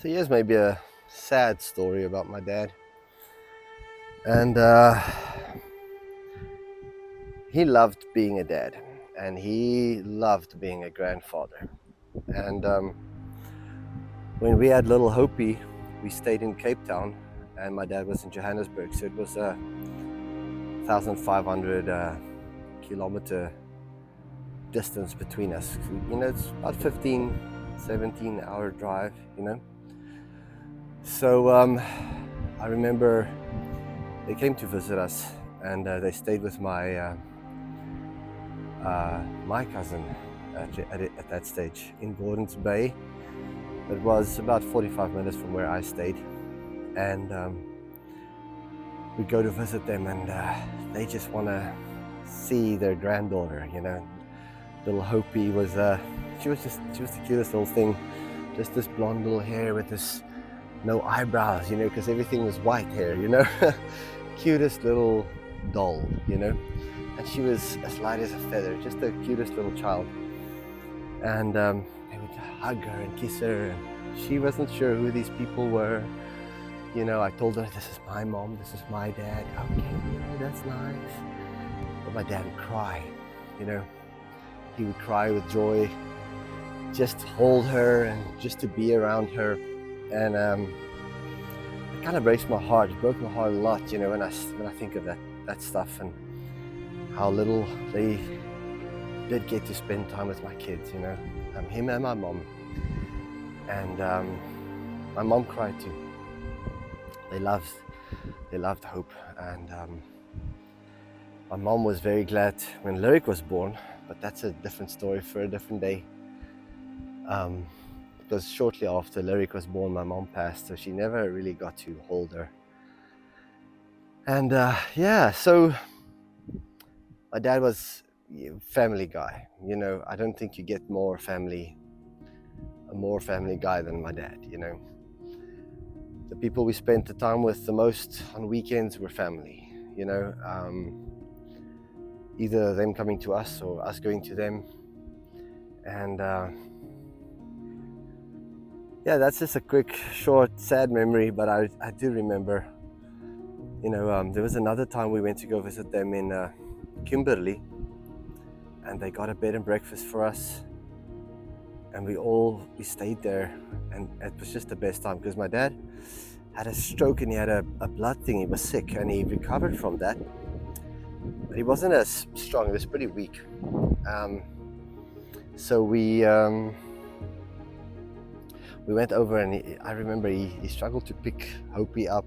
So here's maybe a sad story about my dad. And he loved being a dad, and he loved being a grandfather. And when we had little Hopi, we stayed in Cape Town, and my dad was in Johannesburg. So it was a 1,500 kilometer distance between us. It's about 15, 17-hour drive, So I remember they came to visit us, and they stayed with my cousin at that stage in Gordons Bay. It was about 45 minutes from where I stayed, and we go to visit them, and they just want to see their granddaughter. Little Hopi was she was the cutest little thing, just this blonde little hair with this no eyebrows, because everything was white hair, cutest little doll, and she was as light as a feather, just the cutest little child. And they would hug her and kiss her, and she wasn't sure who these people were. I told her, this is my mom, this is my dad. Okay, that's nice. But my dad would cry, he would cry with joy, just to hold her and just to be around her. And it kind of breaks my heart. It broke my heart a lot, when I think of that stuff, and how little they did get to spend time with my kids, him and my mom. And my mom cried too. They loved Hope. And my mom was very glad when Lyric was born, but that's a different story for a different day. Because shortly after Lyric was born, my mom passed, so she never really got to hold her. And so my dad was a family guy. I don't think you get a more family guy than my dad. The people we spent the time with the most on weekends were family. Either them coming to us or us going to them. And that's just a quick, short, sad memory, but I do remember, there was another time we went to go visit them in Kimberley, and they got a bed and breakfast for us, and we stayed there, and it was just the best time, because my dad had a stroke and he had a blood thing. He was sick, and he recovered from that, but he wasn't as strong. He was pretty weak. So we went over, and I remember he struggled to pick Hopi up,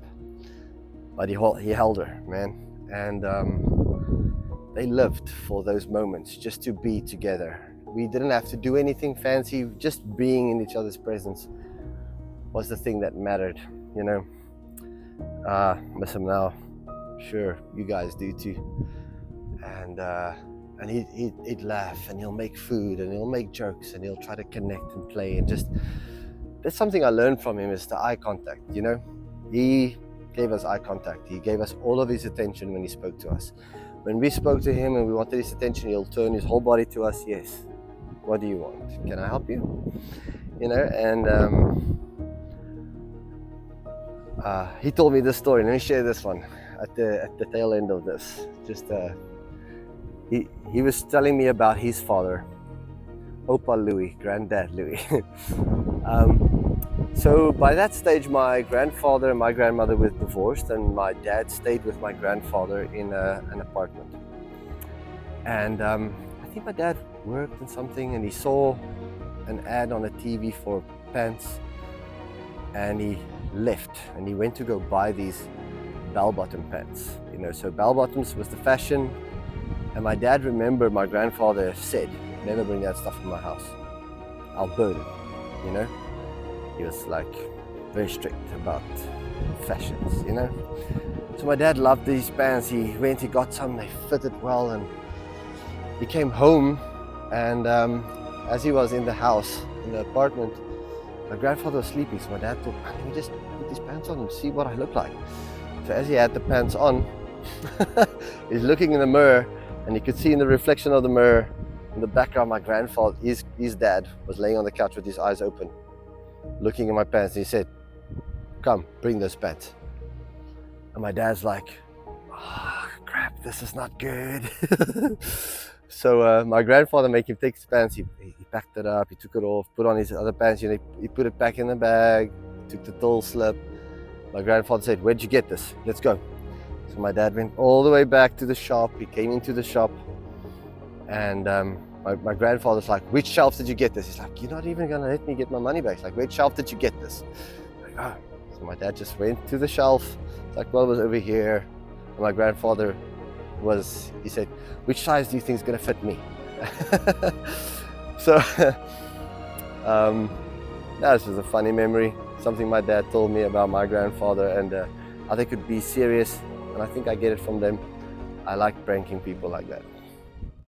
but he held her, man. And they lived for those moments, just to be together. We didn't have to do anything fancy. Just being in each other's presence was the thing that mattered, miss him now. Sure, you guys do too. And he'd laugh, and he'll make food, and he'll make jokes, and he'll try to connect and play, and just, that's something I learned from him, is the eye contact. He gave us eye contact. He gave us all of his attention when he spoke to us. When we spoke to him and we wanted his attention, he'll turn his whole body to us. Yes, what do you want? Can I help you? And he told me this story. Let me share this one at the tail end of this. Just he was telling me about his father, Opa Louis, Granddad Louis. So by that stage, my grandfather and my grandmother were divorced, and my dad stayed with my grandfather in an apartment. And I think my dad worked in something, and he saw an ad on a TV for pants, and he left, and he went to go buy these bell-bottom pants. So bell-bottoms was the fashion, and my dad remembered my grandfather said, "Never bring that stuff in my house. I'll burn it." He was like very strict about fashions, So my dad loved these pants. He went, he got some, they fitted well, and he came home, and as he was in the house, in the apartment, my grandfather was sleeping, so my dad thought, let me just put these pants on and see what I look like. So as he had the pants on, he's looking in the mirror, and he could see in the reflection of the mirror, in the background, my grandfather, his dad, was laying on the couch with his eyes open. looking at my pants, and he said, "Come, bring those pants." And my dad's like, "Oh, crap, this is not good." So my grandfather made him take his pants. He packed it up, he took it off, put on his other pants, he put it back in the bag, took the tall slip. My grandfather said, "Where'd you get this? Let's go." So my dad went all the way back to the shop. He came into the shop, and my grandfather's like, "Which shelf did you get this?" He's like, "You're not even gonna let me get my money back." He's like, "Which shelf did you get this?" I'm like, "Oh." So my dad just went to the shelf. It's like, "Well, it was over here." And my grandfather he said, "Which size do you think is gonna fit me?" So that was a funny memory, something my dad told me about my grandfather, and I think it could be serious, and I think I get it from them. I like pranking people like that.